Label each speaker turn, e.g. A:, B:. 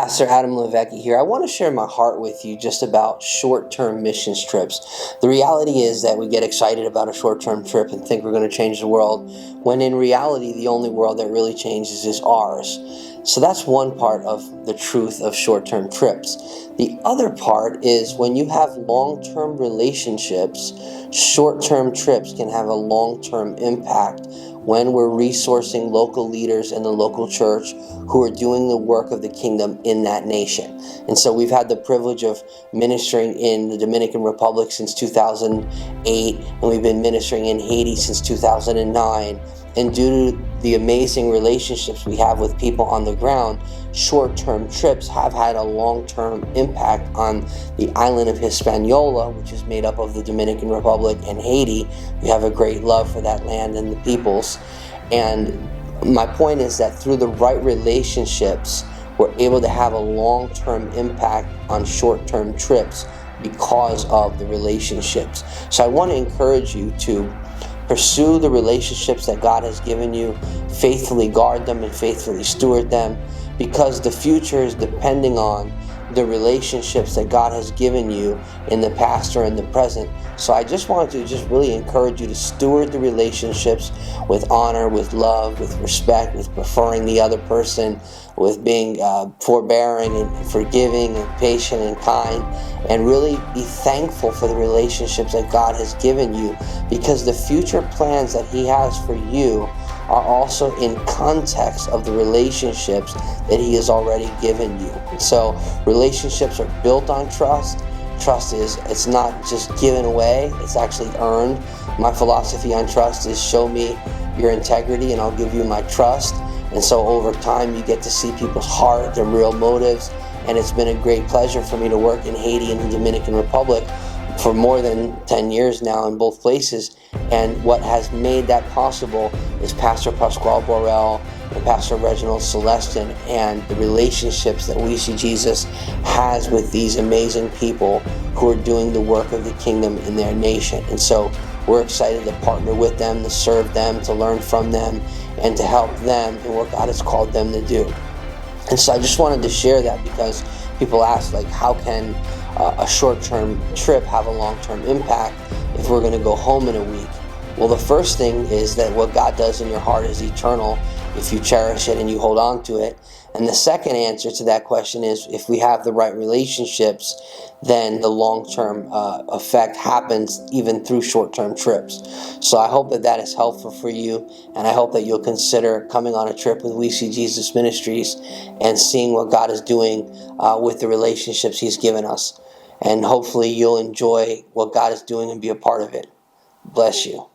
A: Pastor Adam LiVecchi here. I want to share my heart with you just about short-term missions trips. The reality is that we get excited about a short-term trip and think we're going to change the world, when in reality, the only world that really changes is ours. So that's one part of the truth of short-term trips. The other part is when you have long-term relationships, short-term trips can have a long-term impact when we're resourcing local leaders in the local church who are doing the work of the kingdom in that nation. And so we've had the privilege of ministering in the Dominican Republic since 2008, and we've been ministering in Haiti since 2009. And due to the amazing relationships we have with people on the ground, short-term trips have had a long-term impact on the island of Hispaniola, which is made up of the Dominican Republic and Haiti. We have a great love for that land and the peoples. And my point is that through the right relationships, we're able to have a long-term impact on short-term trips because of the relationships. So I want to encourage you to pursue the relationships that God has given you, faithfully guard them and faithfully steward them, because the future is depending on the relationships that God has given you in the past or in the present. So I just wanted to really encourage you to steward the relationships with honor, with love, with respect, with preferring the other person, with being forbearing and forgiving and patient and kind, and really be thankful for the relationships that God has given you, because the future plans that He has for you are also in context of the relationships that He has already given you. And so relationships are built on trust. Trust it's not just given away, it's actually earned. My philosophy on trust is show me your integrity and I'll give you my trust. And so over time you get to see people's heart, their real motives. And it's been a great pleasure for me to work in Haiti and the Dominican Republic for more than 10 years now in both places. And what has made that possible is Pastor Pasquale Borrell and Pastor Reginald Celestin, and the relationships that We See Jesus has with these amazing people who are doing the work of the kingdom in their nation. And so we're excited to partner with them, to serve them, to learn from them, and to help them in what God has called them to do. And so I just wanted to share that because people ask, how can a short-term trip have a long-term impact if we're going to go home in a week? Well, the first thing is that what God does in your heart is eternal if you cherish it and you hold on to it. And the second answer to that question is, if we have the right relationships, then the long-term effect happens even through short-term trips. So I hope that is helpful for you, and I hope that you'll consider coming on a trip with We See Jesus Ministries and seeing what God is doing with the relationships He's given us. And hopefully you'll enjoy what God is doing and be a part of it. Bless you.